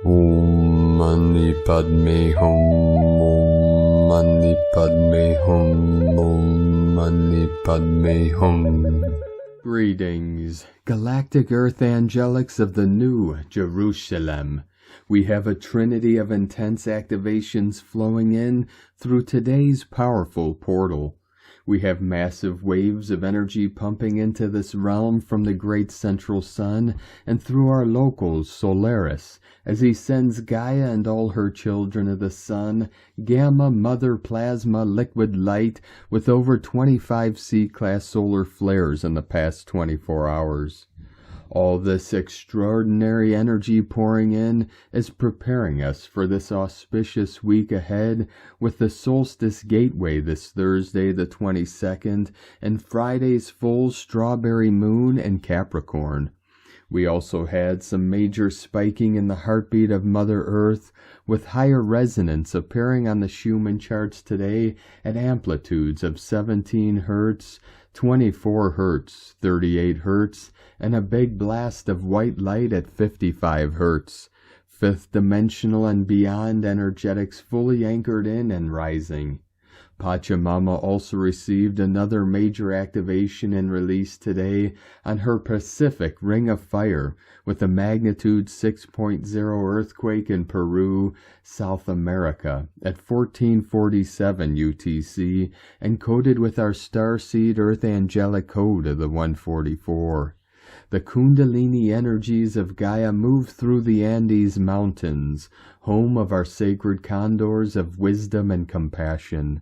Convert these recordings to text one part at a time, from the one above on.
Om Mani Padme Hum. Om Mani Padme Hum. Om Mani Padme Hum. Greetings, galactic earth angelics of the New Jerusalem. We have a trinity of intense activations flowing in through today's powerful portal. We have massive waves of energy pumping into this realm from the great central sun and through our locals Solaris, as he sends Gaia and all her children of the sun, gamma, mother, plasma, liquid light, with over 25 C-class solar flares in the past 24 hours. All this extraordinary energy pouring in is preparing us for this auspicious week ahead, with the solstice gateway this Thursday the 22nd and Friday's full strawberry moon in Capricorn. We also had some major spiking in the heartbeat of Mother Earth, with higher resonance appearing on the Schumann charts today at amplitudes of 17 Hertz, 24 Hertz, 38 Hertz, and a big blast of white light at 55 Hertz. Fifth dimensional and beyond energetics fully anchored in and rising. Pachamama also received another major activation and release today on her Pacific Ring of Fire, with a magnitude 6.0 earthquake in Peru, South America, at 1447 UTC, encoded with our starseed Earth Angelic code of the 144. The Kundalini energies of Gaia move through the Andes Mountains, home of our sacred condors of wisdom and compassion.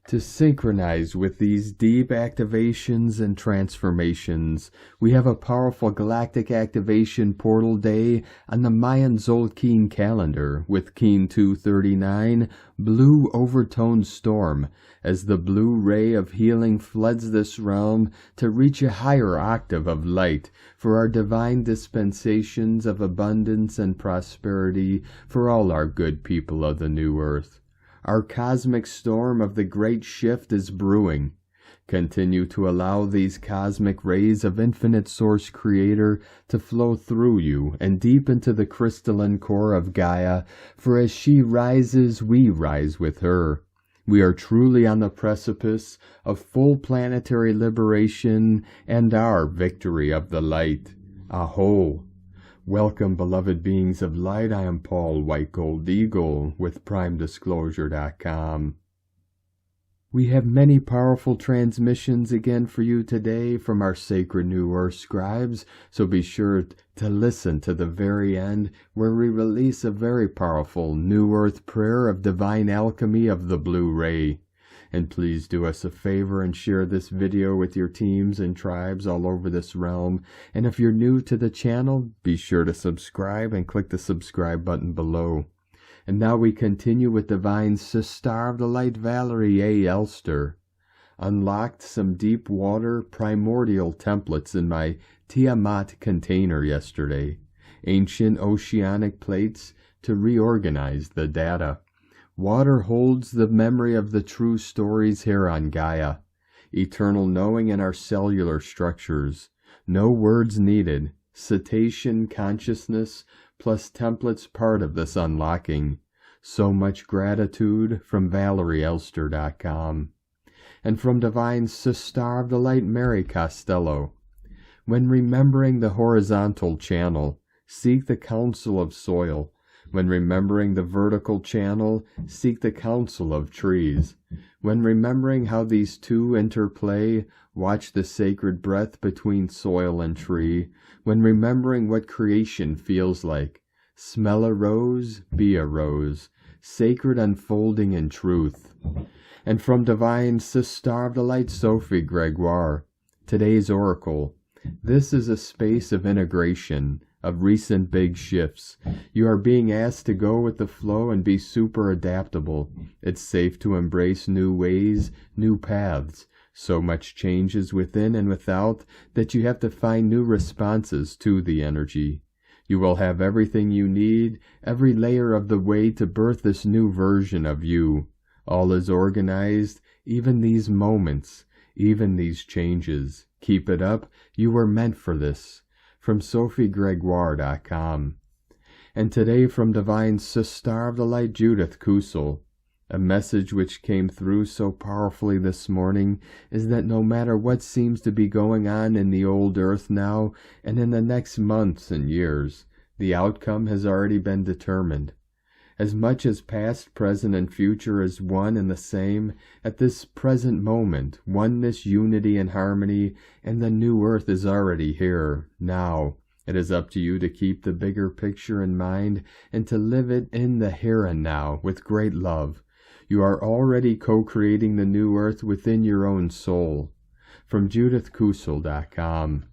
To synchronize with these deep activations and transformations, we have a powerful galactic activation portal day on the Mayan Zolkeen calendar with Keen 239, Blue Overtoned Storm, as the blue ray of healing floods this realm to reach a higher octave of light for our divine dispensations of abundance and prosperity for all our good people of the new earth. Our cosmic storm of the great shift is brewing. Continue to allow these cosmic rays of infinite source creator to flow through you and deep into the crystalline core of Gaia, for as she rises, we rise with her. We are truly on the precipice of full planetary liberation and our victory of the light. Aho! Welcome, beloved beings of light. I am Paul White Gold Eagle with PrimeDisclosure.com. We have many powerful transmissions again for you today from our sacred New Earth scribes, so be sure to listen to the very end, where we release a very powerful New Earth prayer of divine alchemy of the blue ray. And please do us a favor and share this video with your teams and tribes all over this realm. And if you're new to the channel, be sure to subscribe and click the subscribe button below. And now we continue with Divine Sister of the Light Valéria A. Elster. Unlocked some deep water primordial templates in my Tiamat container yesterday. Ancient oceanic plates to reorganize the data. Water holds the memory of the true stories here on Gaia. Eternal knowing in our cellular structures. No words needed. Cetacean consciousness plus templates part of this unlocking. So much gratitude from ValerieElster.com. And from Divine Sister of the Light Mary Costello. When remembering the horizontal channel, seek the counsel of soil. When remembering the vertical channel, seek the counsel of trees. When remembering how these two interplay, watch the sacred breath between soil and tree. When remembering what creation feels like, smell a rose, be a rose, sacred unfolding in truth. And from Divine Sister of the Light Sophie Gregoire, today's oracle. This is a space of integration, of recent big shifts. You are being asked to go with the flow and be super adaptable. It's safe to embrace new ways, new paths. So much changes within and without that you have to find new responses to the energy. You will have everything you need, every layer of the way to birth this new version of you. All is organized, even these moments, even these changes. Keep it up, you were meant for this. From SophieGregoire.com. And today from Divine Sister of the Light Judith Kusel, a message which came through so powerfully this morning is that no matter what seems to be going on in the old earth now and in the next months and years, the outcome has already been determined. As much as past, present, and future is one and the same, at this present moment, oneness, unity, and harmony, and the new earth is already here, now. It is up to you to keep the bigger picture in mind and to live it in the here and now with great love. You are already co-creating the new earth within your own soul. From JudithKusel.com.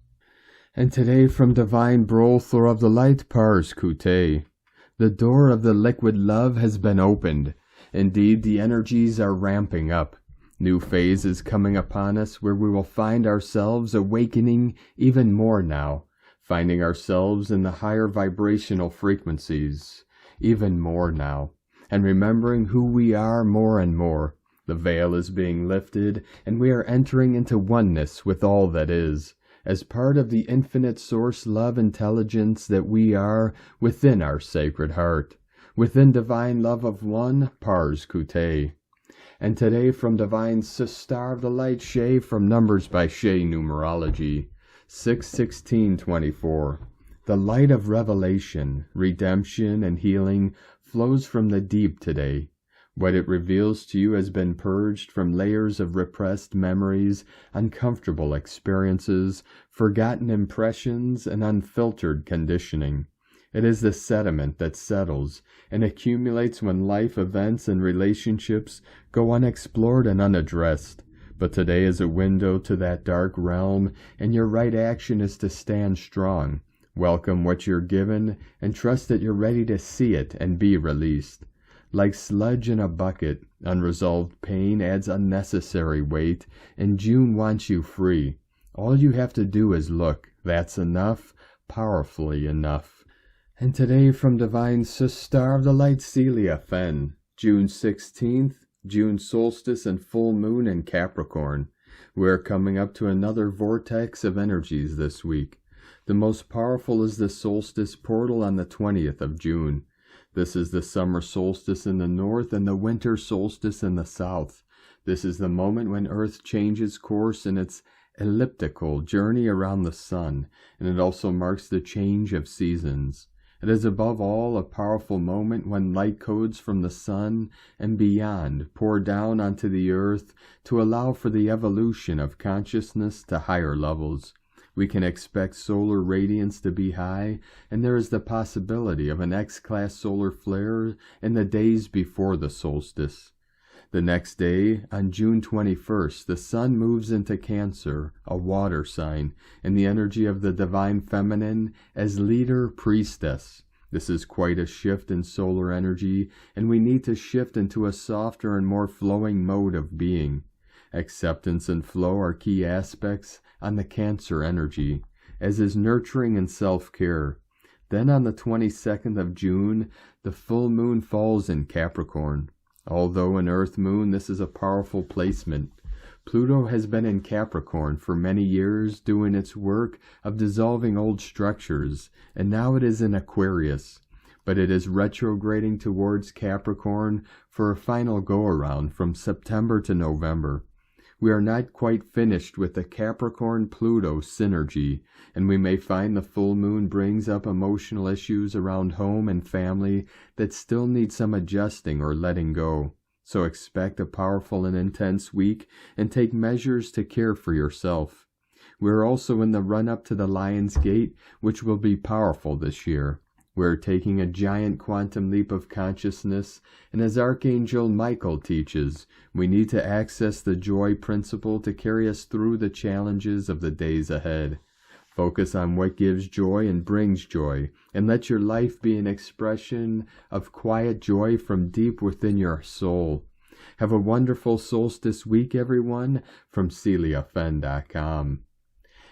And today from Divine Brother of the Light Pars Kute. The door of the liquid love has been opened. Indeed, the energies are ramping up. New phase is coming upon us where we will find ourselves awakening even more now, finding ourselves in the higher vibrational frequencies even more now, and remembering who we are more and more. The veil is being lifted, and we are entering into oneness with all that is, as part of the infinite source love intelligence that we are within our sacred heart, within divine love of one, Pars Kute. And today from Divine Sister of the Light Shay from Numbers by Shay Numerology, 6/16/24. The light of revelation, redemption, and healing flows from the deep today. What it reveals to you has been purged from layers of repressed memories, uncomfortable experiences, forgotten impressions, and unfiltered conditioning. It is the sediment that settles and accumulates when life events and relationships go unexplored and unaddressed. But today is a window to that dark realm, and your right action is to stand strong. Welcome what you're given, and trust that you're ready to see it and be released. Like sludge in a bucket, unresolved pain adds unnecessary weight, and June wants you free. All you have to do is look. That's enough, powerfully enough. And today from Divine Sister of the Light Celia Fenn, June 16th, June solstice and full moon in Capricorn. We're coming up to another vortex of energies this week. The most powerful is the solstice portal on the 20th of June. This is the summer solstice in the north and the winter solstice in the south. This is the moment when Earth changes course in its elliptical journey around the sun, and it also marks the change of seasons. It is above all a powerful moment when light codes from the sun and beyond pour down onto the earth to allow for the evolution of consciousness to higher levels. We can expect solar radiance to be high, and there is the possibility of an X-class solar flare in the days before the solstice. The next day, on June 21st, the sun moves into Cancer, a water sign, in the energy of the divine feminine as leader priestess. This is quite a shift in solar energy, and we need to shift into a softer and more flowing mode of being. Acceptance and flow are key aspects on the Cancer energy, as is nurturing and self-care. Then on the 22nd of June, the full moon falls in Capricorn. Although an Earth moon, this is a powerful placement. Pluto has been in Capricorn for many years doing its work of dissolving old structures, and now it is in Aquarius. But it is retrograding towards Capricorn for a final go-around from September to November. We are not quite finished with the Capricorn-Pluto synergy, and we may find the full moon brings up emotional issues around home and family that still need some adjusting or letting go. So expect a powerful and intense week and take measures to care for yourself. We are also in the run-up to the Lion's Gate, which will be powerful this year. We're taking a giant quantum leap of consciousness, and as Archangel Michael teaches, we need to access the joy principle to carry us through the challenges of the days ahead. Focus on what gives joy and brings joy, and let your life be an expression of quiet joy from deep within your soul. Have a wonderful solstice week, everyone, from CeliaFenn.com.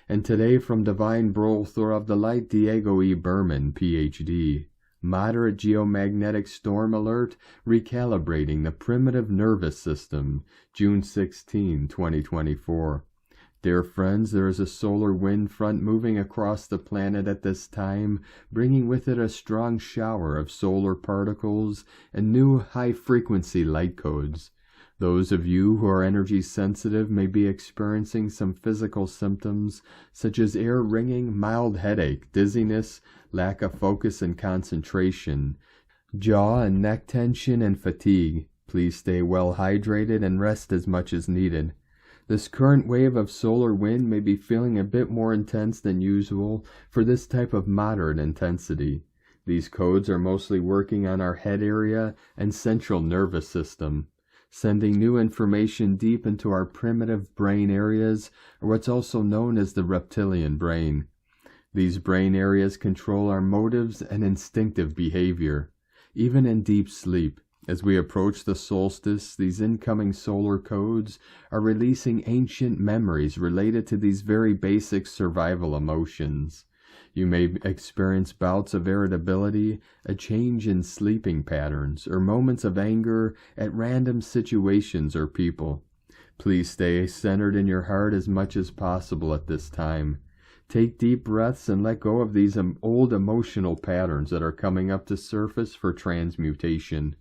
And today from Divine Brother of the Light, Diego E. Berman, Ph.D. Moderate geomagnetic storm alert, recalibrating the primitive nervous system, June 16, 2024. Dear friends, there is a solar wind front moving across the planet at this time, bringing with it a strong shower of solar particles and new high-frequency light codes. Those of you who are energy sensitive may be experiencing some physical symptoms such as ear ringing, mild headache, dizziness, lack of focus and concentration, jaw and neck tension, and fatigue. Please stay well hydrated and rest as much as needed. This current wave of solar wind may be feeling a bit more intense than usual for this type of moderate intensity. These codes are mostly working on our head area and central nervous system, sending new information deep into our primitive brain areas, or what's also known as the reptilian brain. These brain areas control our motives and instinctive behavior, even in deep sleep. As we approach the solstice, these incoming solar codes are releasing ancient memories related to these very basic survival emotions. You may experience bouts of irritability, a change in sleeping patterns, or moments of anger at random situations or people. Please stay centered in your heart as much as possible at this time. Take deep breaths and let go of these old emotional patterns that are coming up to surface for transmutation.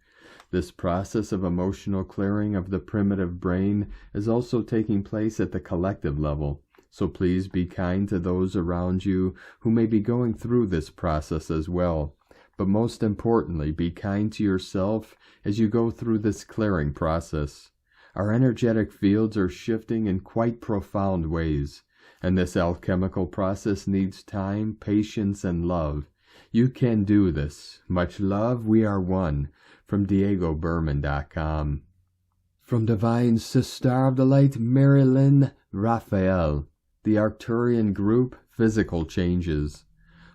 This process of emotional clearing of the primitive brain is also taking place at the collective level, so please be kind to those around you who may be going through this process as well. But most importantly, be kind to yourself as you go through this clearing process. Our energetic fields are shifting in quite profound ways, and this alchemical process needs time, patience, and love. You can do this. Much love. We are one. From DiegoBerman.com. From Divine Sister of the Light, Marilyn Raphael. The Arcturian Group, Physical Changes.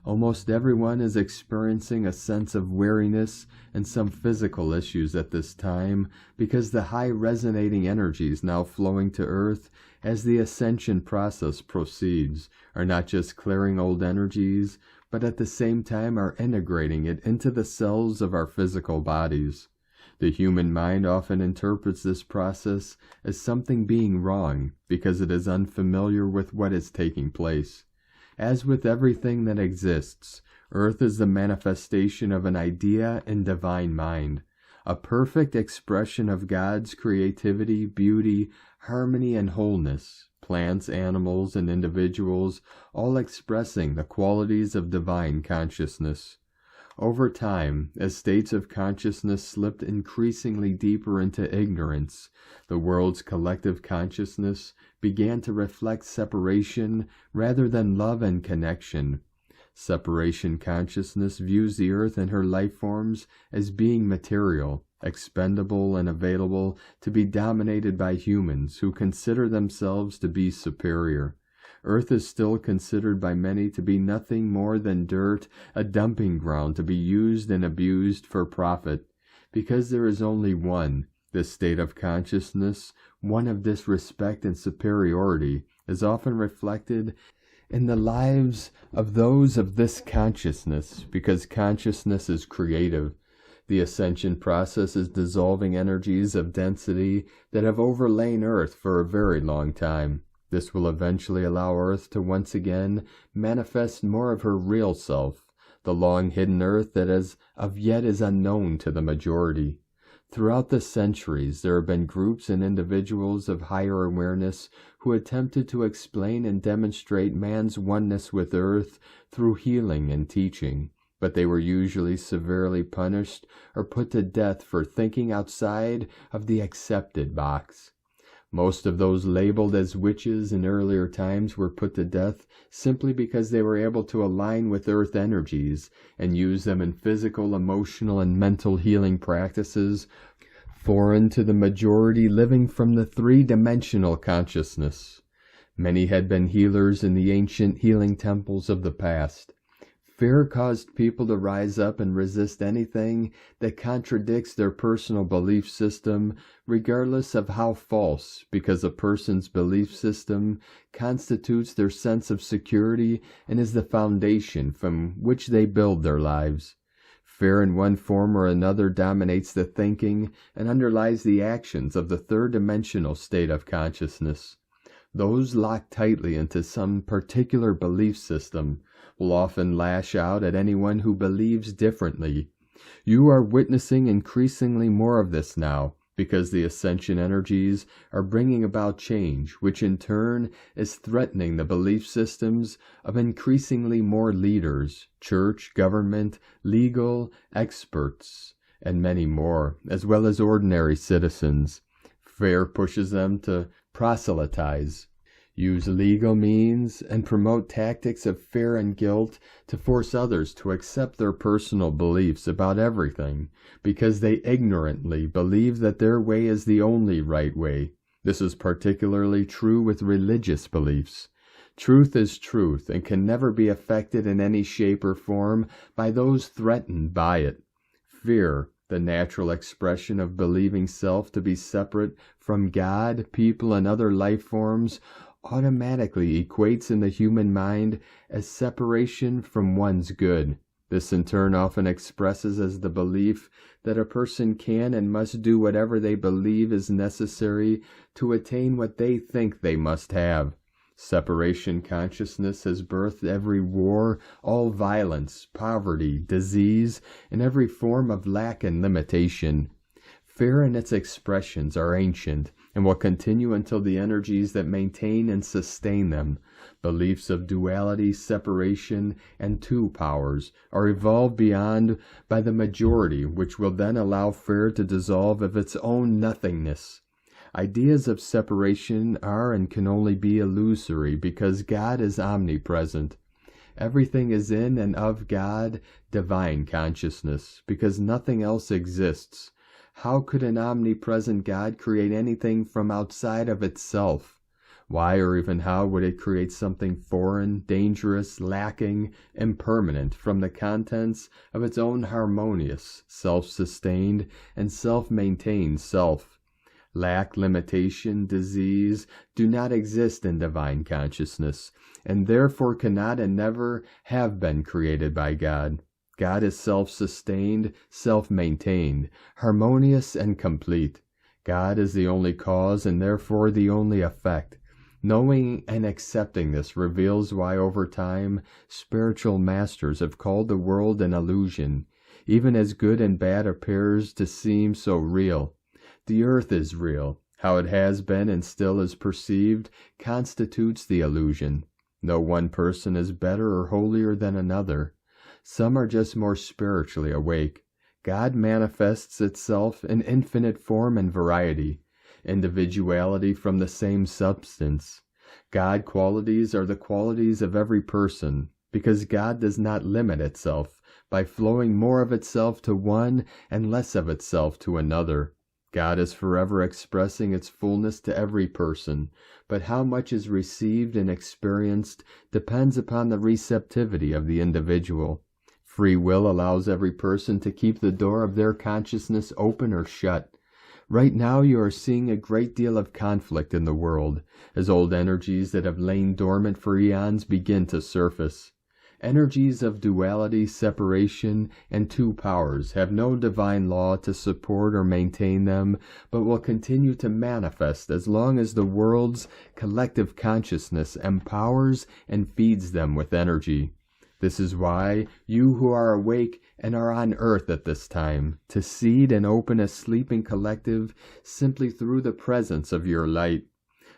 Almost everyone is experiencing a sense of weariness and some physical issues at this time because the high resonating energies now flowing to Earth as the ascension process proceeds are not just clearing old energies, but at the same time are integrating it into the cells of our physical bodies. The human mind often interprets this process as something being wrong because it is unfamiliar with what is taking place. As with everything that exists, Earth is the manifestation of an idea and divine mind, a perfect expression of God's creativity, beauty, harmony, and wholeness. Plants, animals, and individuals, all expressing the qualities of divine consciousness. Over time, as states of consciousness slipped increasingly deeper into ignorance, the world's collective consciousness began to reflect separation rather than love and connection. Separation consciousness views the earth and her life forms as being material, expendable, and available to be dominated by humans who consider themselves to be superior. Earth is still considered by many to be nothing more than dirt, a dumping ground to be used and abused for profit. Because there is only one, this state of consciousness, one of disrespect and superiority, is often reflected in the lives of those of this consciousness, because consciousness is creative. The ascension process is dissolving energies of density that have overlain Earth for a very long time. This will eventually allow Earth to once again manifest more of her real self, the long-hidden Earth that as of yet is unknown to the majority. Throughout the centuries, there have been groups and individuals of higher awareness who attempted to explain and demonstrate man's oneness with Earth through healing and teaching, but they were usually severely punished or put to death for thinking outside of the accepted box. Most of those labeled as witches in earlier times were put to death simply because they were able to align with earth energies and use them in physical, emotional, and mental healing practices foreign to the majority living from the three-dimensional consciousness. Many had been healers in the ancient healing temples of the past. Fear caused people to rise up and resist anything that contradicts their personal belief system, regardless of how false, because a person's belief system constitutes their sense of security and is the foundation from which they build their lives. Fear in one form or another dominates the thinking and underlies the actions of the third-dimensional state of consciousness. Those locked tightly into some particular belief system will often lash out at anyone who believes differently. You are witnessing increasingly more of this now, because the ascension energies are bringing about change, which in turn is threatening the belief systems of increasingly more leaders, church, government, legal, experts, and many more, as well as ordinary citizens. Fear pushes them to proselytize, use legal means, and promote tactics of fear and guilt to force others to accept their personal beliefs about everything, because they ignorantly believe that their way is the only right way. This is particularly true with religious beliefs. Truth is truth and can never be affected in any shape or form by those threatened by it. Fear, the natural expression of believing self to be separate from God, people, and other life forms, automatically equates in the human mind as separation from one's good. This in turn often expresses as the belief that a person can and must do whatever they believe is necessary to attain what they think they must have. Separation consciousness has birthed every war, all violence, poverty, disease, and every form of lack and limitation. Fear and its expressions are ancient and will continue until the energies that maintain and sustain them, beliefs of duality, separation, and two powers, are evolved beyond by the majority, which will then allow fear to dissolve of its own nothingness. Ideas of separation are and can only be illusory because God is omnipresent. Everything is in and of God, divine consciousness, because nothing else exists. How could an omnipresent God create anything from outside of itself? Why or even how would it create something foreign, dangerous, lacking, impermanent from the contents of its own harmonious, self-sustained, and self-maintained self? Lack, limitation, disease do not exist in divine consciousness, and therefore cannot and never have been created by God. God is self-sustained, self-maintained, harmonious, and complete. God is the only cause and therefore the only effect. Knowing and accepting this reveals why over time spiritual masters have called the world an illusion, even as good and bad appears to seem so real. The earth is real. How it has been and still is perceived constitutes the illusion. No one person is better or holier than another. Some are just more spiritually awake. God manifests itself in infinite form and variety, individuality from the same substance. God qualities are the qualities of every person, because God does not limit itself by flowing more of itself to one and less of itself to another. God is forever expressing its fullness to every person, but how much is received and experienced depends upon the receptivity of the individual. Free will allows every person to keep the door of their consciousness open or shut. Right now you are seeing a great deal of conflict in the world, as old energies that have lain dormant for eons begin to surface. Energies of duality, separation, and two powers have no divine law to support or maintain them, but will continue to manifest as long as the world's collective consciousness empowers and feeds them with energy. This is why you who are awake and are on earth at this time, to seed and open a sleeping collective simply through the presence of your light.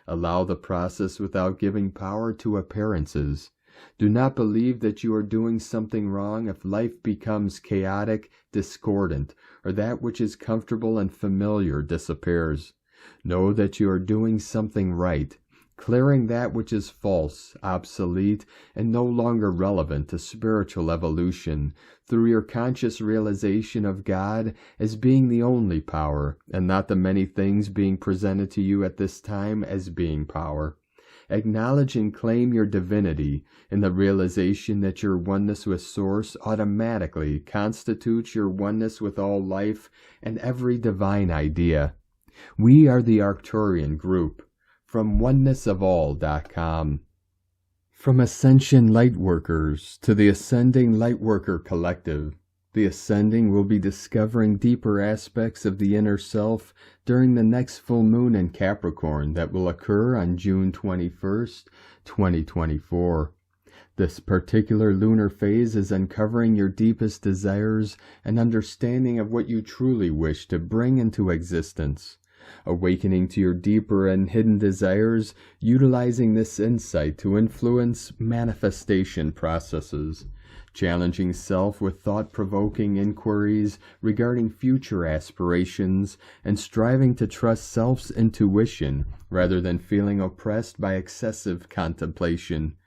Allow the process without giving power to appearances. Do not believe that you are doing something wrong if life becomes chaotic, discordant, or that which is comfortable and familiar disappears. Know that you are doing something right, clearing that which is false, obsolete, and no longer relevant to spiritual evolution through your conscious realization of God as being the only power, and not the many things being presented to you at this time as being power. Acknowledge and claim your divinity in the realization that your oneness with Source automatically constitutes your oneness with all life and every divine idea. We are the Arcturian group, from onenessofall.com. From Ascension Lightworkers to the Ascending Lightworker Collective, The ascending will be discovering deeper aspects of the inner self during the next full moon in Capricorn that will occur on June 21st, 2024. This particular lunar phase is uncovering your deepest desires and understanding of what you truly wish to bring into existence. Awakening to your deeper and hidden desires, utilizing this insight to influence manifestation processes. Challenging self with thought-provoking inquiries regarding future aspirations, and striving to trust self's intuition rather than feeling oppressed by excessive contemplation.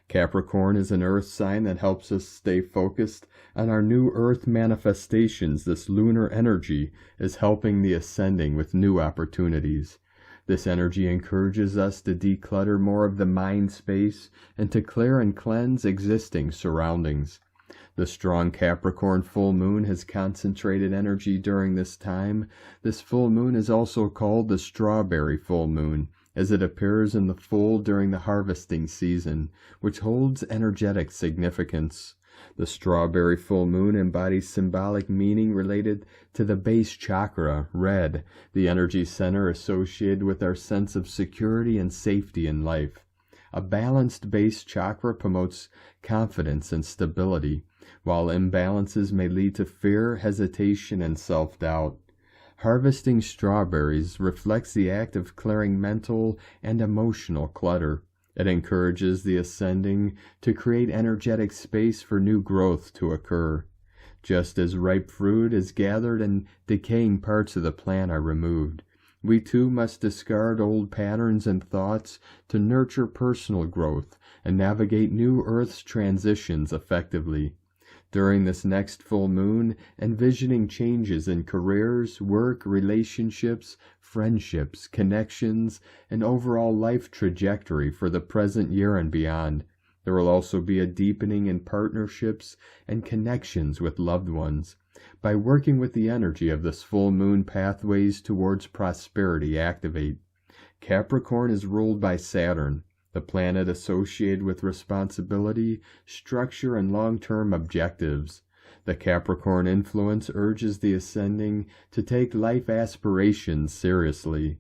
Capricorn is an earth sign that helps us stay focused on our new earth manifestations. This lunar energy is helping the ascending with new opportunities. This energy encourages us to declutter more of the mind space and to clear and cleanse existing surroundings. The strong Capricorn full moon has concentrated energy during this time. This full moon is also called the strawberry full moon, as it appears in the full during the harvesting season, which holds energetic significance. The strawberry full moon embodies symbolic meaning related to the base chakra, red, the energy center associated with our sense of security and safety in life. A balanced base chakra promotes confidence and stability, while imbalances may lead to fear, hesitation, and self-doubt. Harvesting strawberries reflects the act of clearing mental and emotional clutter. It encourages the ascending to create energetic space for new growth to occur. Just as ripe fruit is gathered and decaying parts of the plant are removed, we too must discard old patterns and thoughts to nurture personal growth and navigate new Earth's transitions effectively. During this next full moon, envisioning changes in careers, work, relationships, friendships, connections, and overall life trajectory for the present year and beyond. There will also be a deepening in partnerships and connections with loved ones. By working with the energy of this full moon, pathways towards prosperity activate. Capricorn is ruled by Saturn, the planet associated with responsibility, structure, and long-term objectives. The Capricorn influence urges the ascending to take life aspirations seriously.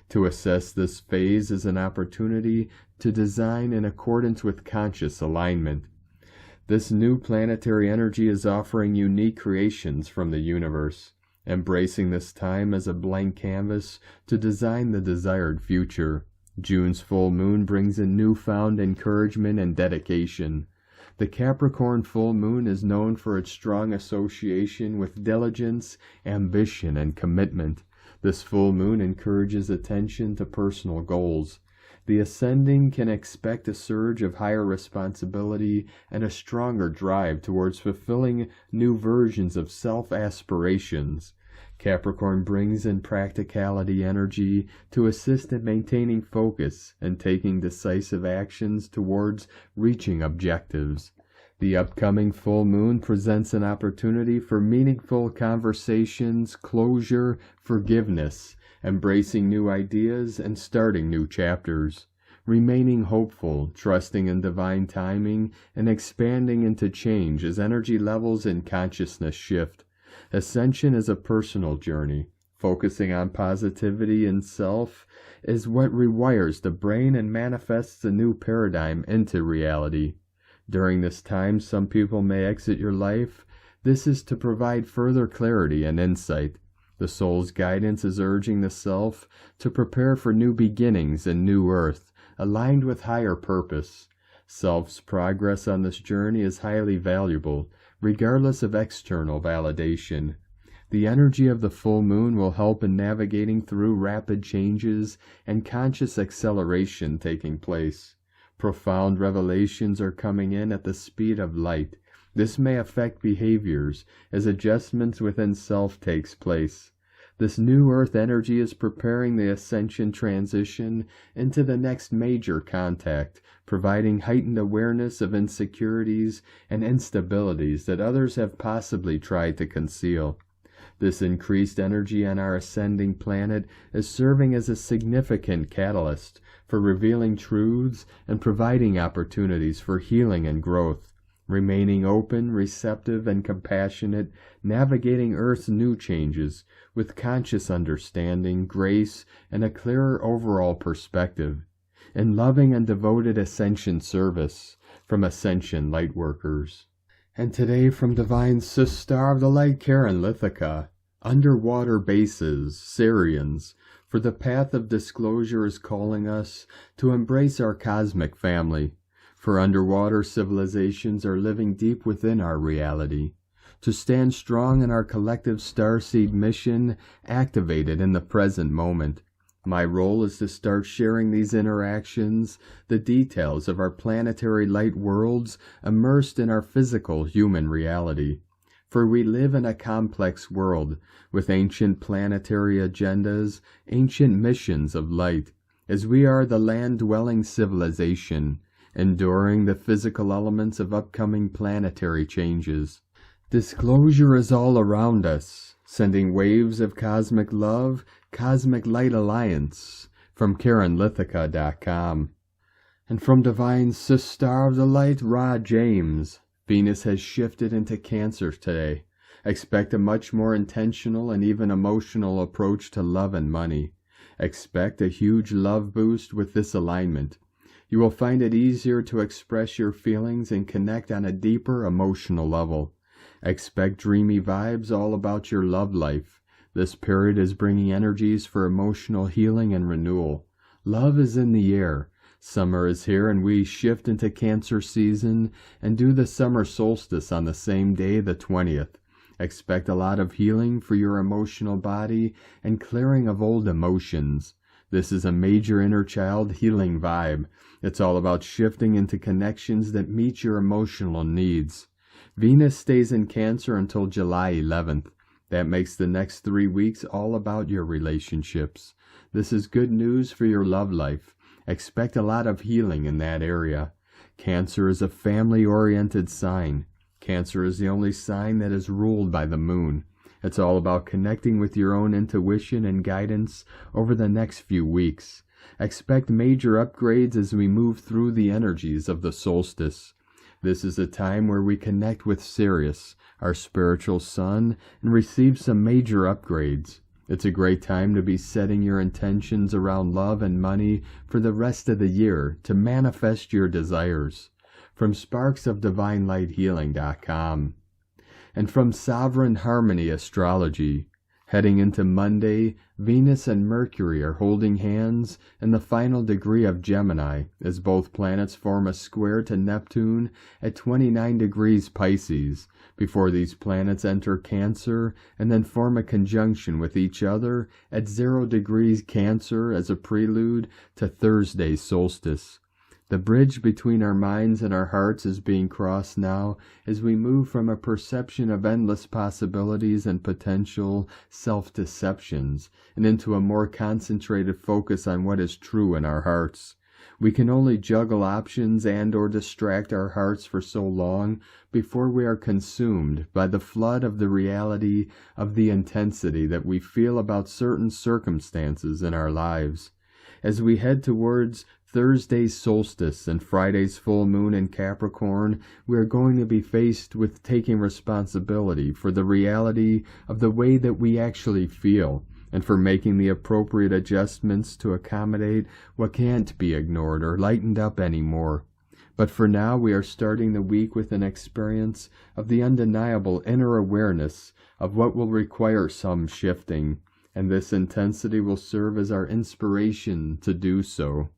To assess this phase is an opportunity to design in accordance with conscious alignment. This new planetary energy is offering unique creations from the universe, embracing this time as a blank canvas to design the desired future. June's full moon brings in newfound encouragement and dedication. The Capricorn full moon is known for its strong association with diligence, ambition, and commitment. This full moon encourages attention to personal goals. The ascending can expect a surge of higher responsibility and a stronger drive towards fulfilling new versions of self-aspirations. Capricorn brings in practicality energy to assist in maintaining focus and taking decisive actions towards reaching objectives. The upcoming full moon presents an opportunity for meaningful conversations, closure, forgiveness, embracing new ideas, and starting new chapters. Remaining hopeful, trusting in divine timing, and expanding into change as energy levels and consciousness shift. Ascension is a personal journey. Focusing on positivity in self is what rewires the brain and manifests a new paradigm into reality. During this time, some people may exit your life. This is to provide further clarity and insight. The soul's guidance is urging the self to prepare for new beginnings and new earth, aligned with higher purpose. Self's progress on this journey is highly valuable, regardless of external validation. The energy of the full moon will help in navigating through rapid changes and conscious acceleration taking place. Profound revelations are coming in at the speed of light. This may affect behaviors as adjustments within self takes place. This new earth energy is preparing the ascension transition into the next major contact, providing heightened awareness of insecurities and instabilities that others have possibly tried to conceal. This increased energy on our ascending planet is serving as a significant catalyst for revealing truths and providing opportunities for healing and growth. remaining open, receptive, and compassionate, navigating Earth's new changes with conscious understanding, grace, and a clearer overall perspective, in loving and devoted ascension service from Ascension Lightworkers. And today from Divine Sister of the Light, Karen Lithica, underwater bases, SIRIANS, for the path of disclosure is calling us to embrace our cosmic family, for underwater civilizations are living deep within our reality, to stand strong in our collective starseed mission activated in the present moment. My role is to start sharing these interactions, the details of our planetary light worlds immersed in our physical human reality. For we live in a complex world with ancient planetary agendas, ancient missions of light, as we are the land-dwelling civilization, enduring the physical elements of upcoming planetary changes. Disclosure is all around us, sending waves of cosmic love, Cosmic Light Alliance, from KarenLithica.com. And from Divine Sister of the Light, Ra James, Venus has shifted into Cancer today. Expect a much more intentional and even emotional approach to love and money. Expect a huge love boost with this alignment. You will find it easier to express your feelings and connect on a deeper emotional level. Expect dreamy vibes all about your love life. This period is bringing energies for emotional healing and renewal. Love is in the air. Summer is here and we shift into Cancer season and do the summer solstice on the same day, the 20th. Expect a lot of healing for your emotional body and clearing of old emotions. This is a major inner child healing vibe. It's all about shifting into connections that meet your emotional needs. Venus stays in Cancer until July 11th. That makes the next 3 weeks all about your relationships. This is good news for your love life. Expect a lot of healing in that area. Cancer is a family-oriented sign. Cancer is the only sign that is ruled by the moon. It's all about connecting with your own intuition and guidance over the next few weeks. Expect major upgrades as we move through the energies of the solstice. This is a time where we connect with Sirius, our spiritual sun, and receive some major upgrades. It's a great time to be setting your intentions around love and money for the rest of the year to manifest your desires. From SparksOfDivineLightHealing.com. And from Sovereign Harmony Astrology, heading into Monday, Venus and Mercury are holding hands in the final degree of Gemini, as both planets form a square to Neptune at 29 degrees Pisces, before these planets enter Cancer and then form a conjunction with each other at 0 degrees Cancer as a prelude to Thursday's solstice. The bridge between our minds and our hearts is being crossed now as we move from a perception of endless possibilities and potential self-deceptions and into a more concentrated focus on what is true in our hearts. We can only juggle options and/or distract our hearts for so long before we are consumed by the flood of the reality of the intensity that we feel about certain circumstances in our lives. As we head towards Thursday's solstice and Friday's full moon in Capricorn, we are going to be faced with taking responsibility for the reality of the way that we actually feel, and for making the appropriate adjustments to accommodate what can't be ignored or lightened up anymore. But for now, we are starting the week with an experience of the undeniable inner awareness of what will require some shifting, and this intensity will serve as our inspiration to do so.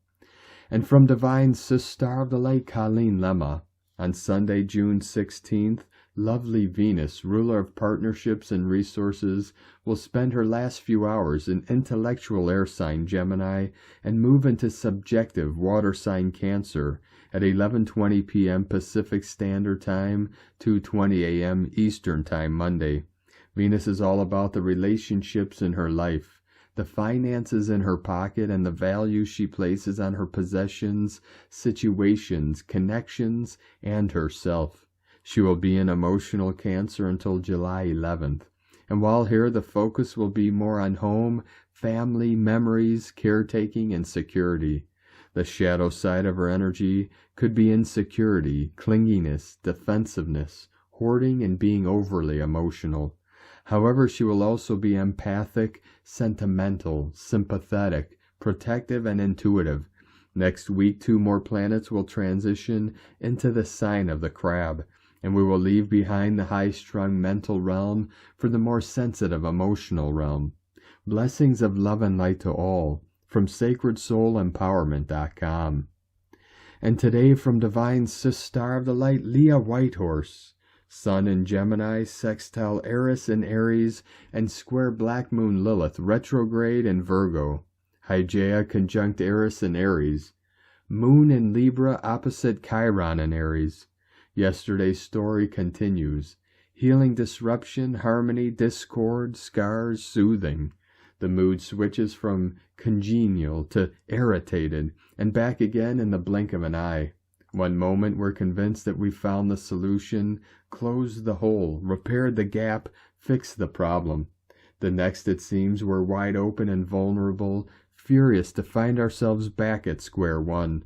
And from Divine Sister of the Light, Colleen Lemma, on Sunday, June 16th, lovely Venus, ruler of partnerships and resources, will spend her last few hours in intellectual air sign Gemini and move into subjective water sign Cancer at 11:20 p.m. Pacific Standard Time, 2:20 a.m. Eastern Time Monday. Venus is all about the relationships in her life, the finances in her pocket, and the value she places on her possessions, situations, connections, and herself. She will be in emotional Cancer until July 11th. And while here, the focus will be more on home, family, memories, caretaking, and security. The shadow side of her energy could be insecurity, clinginess, defensiveness, hoarding, and being overly emotional. However, she will also be empathic, sentimental, sympathetic, protective, and intuitive. Next week, 2 more planets will transition into the sign of the Crab, and we will leave behind the high-strung mental realm for the more sensitive emotional realm. Blessings of love and light to all, from SacredSoulEmpowerment.com. And today from Divine Sis Star of the Light, Leah Whitehorse, Sun in Gemini, sextile Eris in Aries, and square Black Moon Lilith, retrograde in Virgo. Hygeia conjunct Eris in Aries. Moon in Libra, opposite Chiron in Aries. Yesterday's story continues. Healing disruption, harmony, discord, scars, soothing. The mood switches from congenial to irritated, and back again in the blink of an eye. One moment we're convinced that we found the solution, closed the hole, repaired the gap, fixed the problem. The next it seems we're wide open and vulnerable, furious to find ourselves back at square one.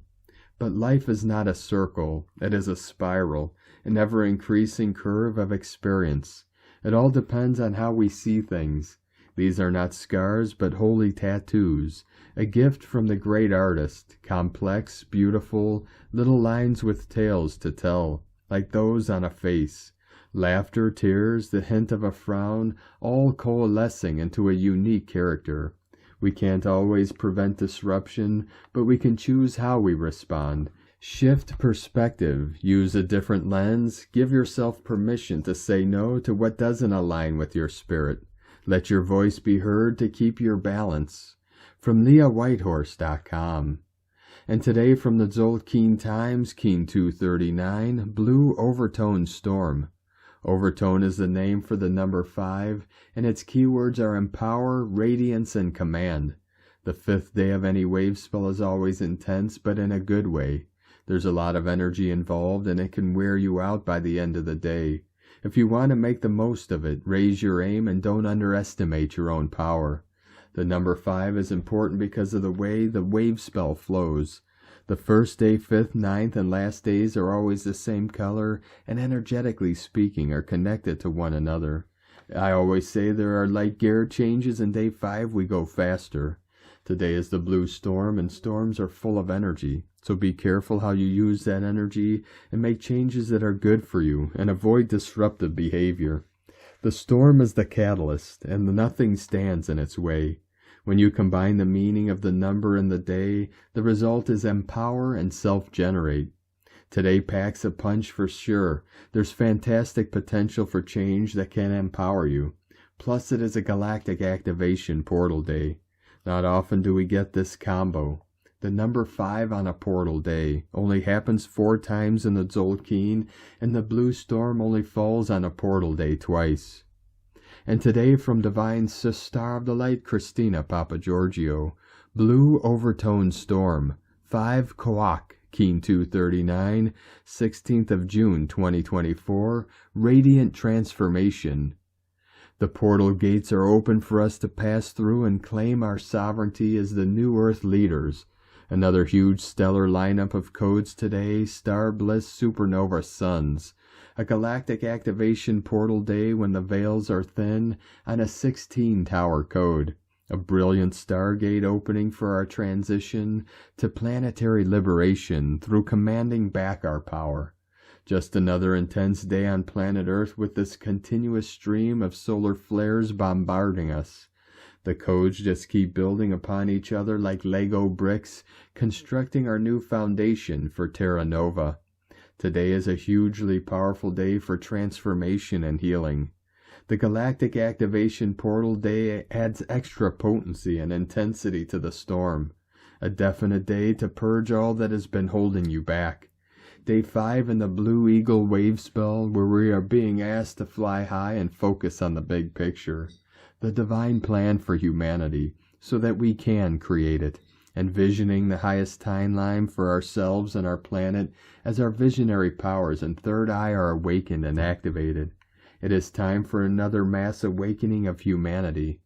But life is not a circle, it is a spiral, an ever-increasing curve of experience. It all depends on how we see things. These are not scars, but holy tattoos, a gift from the great artist, complex, beautiful, little lines with tales to tell, like those on a face. Laughter, tears, the hint of a frown, all coalescing into a unique character. We can't always prevent disruption, but we can choose how we respond. Shift perspective, use a different lens, give yourself permission to say no to what doesn't align with your spirit. Let your voice be heard to keep your balance. From LeahWhitehorse.com. And today from the Tzolk'in Times, Keen 239, Blue Overtone Storm. Overtone is the name for the number 5, and its keywords are empower, radiance, and command. The 5th day of any wave spell is always intense, but in a good way. There's a lot of energy involved, and it can wear you out by the end of the day. If you want to make the most of it, raise your aim and don't underestimate your own power. The number 5 is important because of the way the wave spell flows. The first day, 5th, 9th, and last days are always the same color, and energetically speaking are connected to one another. I always say there are light gear changes, and day 5 we go faster. Today is the blue storm, and storms are full of energy. So be careful how you use that energy and make changes that are good for you and avoid disruptive behavior. The storm is the catalyst, and nothing stands in its way. When you combine the meaning of the number and the day, the result is empower and self-generate. Today packs a punch for sure. There's fantastic potential for change that can empower you. Plus it is a galactic activation portal day. Not often do we get this combo. The number 5 on a portal day only happens 4 times in the Tzolk'in, and the blue storm only falls on a portal day twice. And today from Divine Sis Star of the Light, Christina Papagiorgio, Blue Overtone Storm, 5 Coac, Keen 239, 16th of June 2024, Radiant Transformation. The portal gates are open for us to pass through and claim our sovereignty as the new Earth leaders. Another huge stellar lineup of codes today, Star Bliss Supernova Suns. A galactic activation portal day when the veils are thin on a 16-tower code. A brilliant stargate opening for our transition to planetary liberation through commanding back our power. Just another intense day on planet Earth with this continuous stream of solar flares bombarding us. The codes just keep building upon each other like Lego bricks, constructing our new foundation for Terra Nova. Today is a hugely powerful day for transformation and healing. The Galactic Activation Portal Day adds extra potency and intensity to the storm. A definite day to purge all that has been holding you back. Day 5 in the Blue Eagle Wave Spell, where we are being asked to fly high and focus on the big picture. The divine plan for humanity, so that we can create it, envisioning the highest timeline for ourselves and our planet as our visionary powers and third eye are awakened and activated. It is time for another mass awakening of humanity.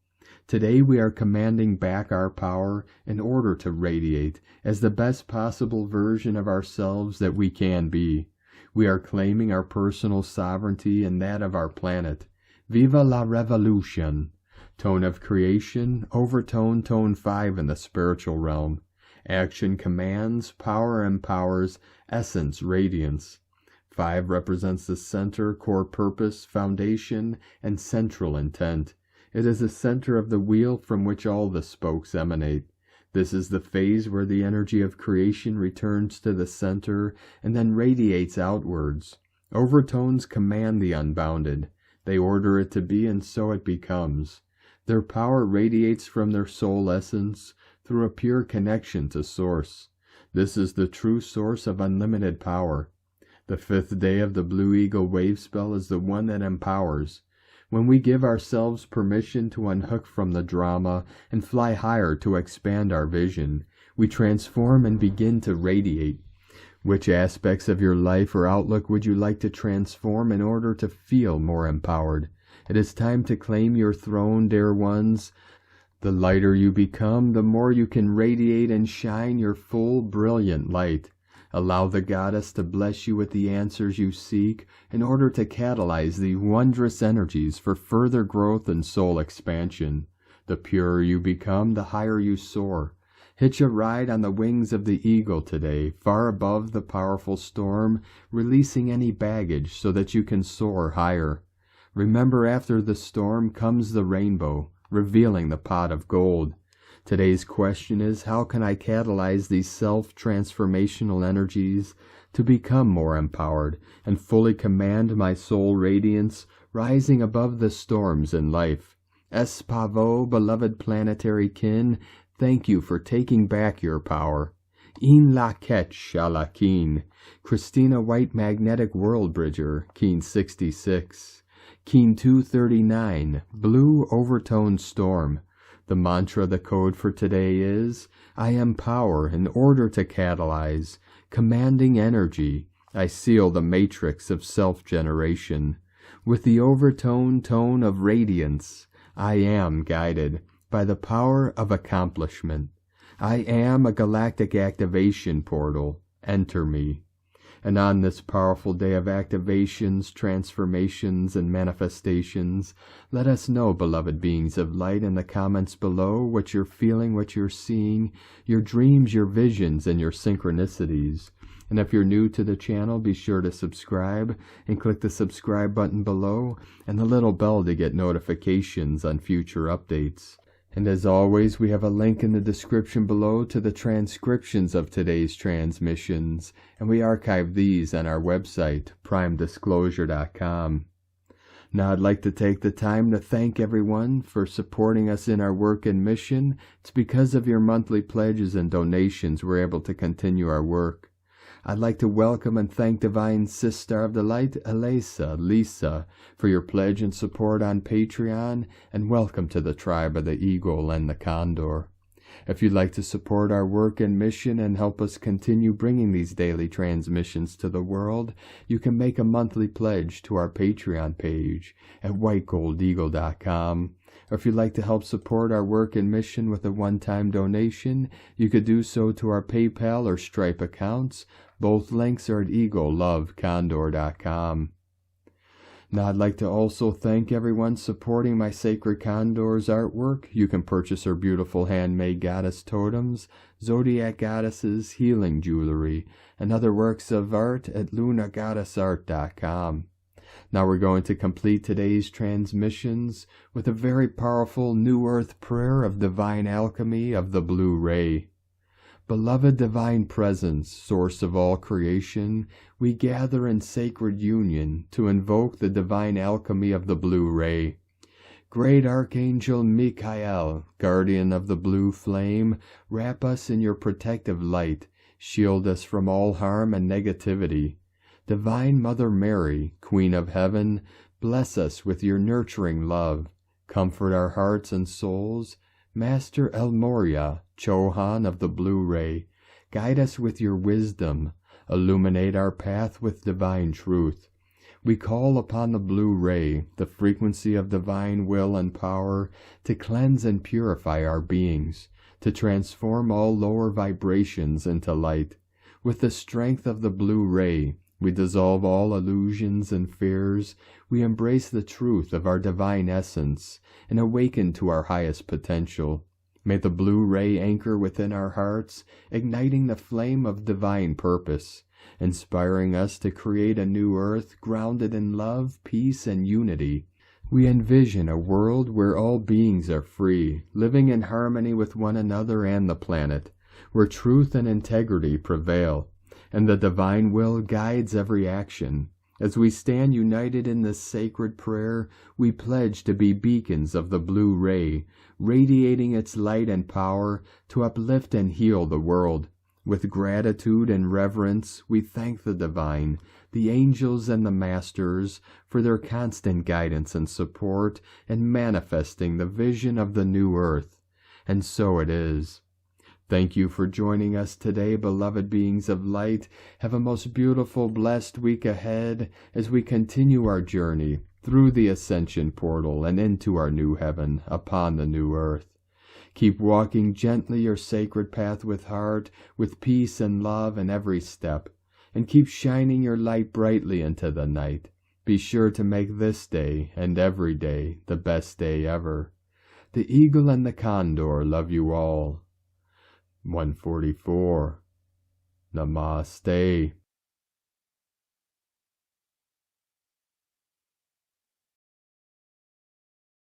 Today we are commanding back our power in order to radiate as the best possible version of ourselves that we can be. We are claiming our personal sovereignty and that of our planet. Viva la revolution! Tone of creation, overtone, tone 5 in the spiritual realm. Action commands, power empowers, essence radiance. 5 represents the center, core purpose, foundation, and central intent. It is the center of the wheel from which all the spokes emanate. This is the phase where the energy of creation returns to the center and then radiates outwards. Overtones command the unbounded. They order it to be, and so it becomes. Their power radiates from their soul essence through a pure connection to Source. This is the true source of unlimited power. The 5th day of the Blue Eagle wave spell is the one that empowers. When we give ourselves permission to unhook from the drama and fly higher to expand our vision, we transform and begin to radiate. Which aspects of your life or outlook would you like to transform in order to feel more empowered? It is time to claim your throne, dear ones. The lighter you become, the more you can radiate and shine your full, brilliant light. Allow the goddess to bless you with the answers you seek in order to catalyze the wondrous energies for further growth and soul expansion. The purer you become, the higher you soar. Hitch a ride on the wings of the eagle today, far above the powerful storm, releasing any baggage so that you can soar higher. Remember, after the storm comes the rainbow, revealing the pot of gold. Today's question is, how can I catalyze these self-transformational energies to become more empowered and fully command my soul radiance, rising above the storms in life? Espavo, beloved planetary kin, thank you for taking back your power. In la ketch shalakin, Christina White Magnetic World Bridger, Keen 66. Keen 239, Blue Overtone Storm. The mantra, the code for today is, I am power in order to catalyze, commanding energy. I seal the matrix of self-generation. With the overtone tone of radiance, I am guided by the power of accomplishment. I am a galactic activation portal. Enter me. And on this powerful day of activations, transformations, and manifestations, let us know, beloved beings of light, in the comments below what you're feeling, what you're seeing, your dreams, your visions, and your synchronicities. And if you're new to the channel, be sure to subscribe and click the subscribe button below and the little bell to get notifications on future updates. And as always, we have a link in the description below to the transcriptions of today's transmissions, and we archive these on our website, primedisclosure.com. Now I'd like to take the time to thank everyone for supporting us in our work and mission. It's because of your monthly pledges and donations we're able to continue our work. I'd like to welcome and thank Divine Sister of the Light, Elaysa L, for your pledge and support on Patreon, and welcome to the tribe of the Eagle and the Condor. If you'd like to support our work and mission and help us continue bringing these daily transmissions to the world, you can make a monthly pledge to our Patreon page at whitegoldeagle.com. Or if you'd like to help support our work and mission with a one-time donation, you could do so to our PayPal or Stripe accounts. Both links are at eaglelovecondor.com. Now I'd like to also thank everyone supporting my Sacred Condors artwork. You can purchase her beautiful handmade goddess totems, zodiac goddesses, healing jewelry, and other works of art at lunagoddessart.com. Now we're going to complete today's transmissions with a very powerful New Earth prayer of divine alchemy of the blue ray. Beloved Divine Presence, Source of all creation, we gather in sacred union to invoke the divine alchemy of the blue ray. Great Archangel Michael, guardian of the blue flame, wrap us in your protective light, shield us from all harm and negativity. Divine Mother Mary, Queen of Heaven, bless us with your nurturing love. Comfort our hearts and souls. Master El Moria, Chohan of the Blue Ray, guide us with your wisdom. Illuminate our path with divine truth. We call upon the blue ray, the frequency of divine will and power, to cleanse and purify our beings, to transform all lower vibrations into light. With the strength of the blue ray, we dissolve all illusions and fears. We embrace the truth of our divine essence and awaken to our highest potential. May the blue ray anchor within our hearts, igniting the flame of divine purpose, inspiring us to create a new earth grounded in love, peace, and unity. We envision a world where all beings are free, living in harmony with one another and the planet, where truth and integrity prevail, and the divine will guides every action. As we stand united in this sacred prayer, we pledge to be beacons of the blue ray, radiating its light and power to uplift and heal the world. With gratitude and reverence, we thank the divine, the angels and the masters, for their constant guidance and support in manifesting the vision of the new earth. And so it is. Thank you for joining us today, beloved beings of light. Have a most beautiful, blessed week ahead as we continue our journey through the ascension portal and into our new heaven upon the new earth. Keep walking gently your sacred path with heart, with peace and love in every step, and keep shining your light brightly into the night. Be sure to make this day and every day the best day ever. The eagle and the condor love you all. 144. Namaste.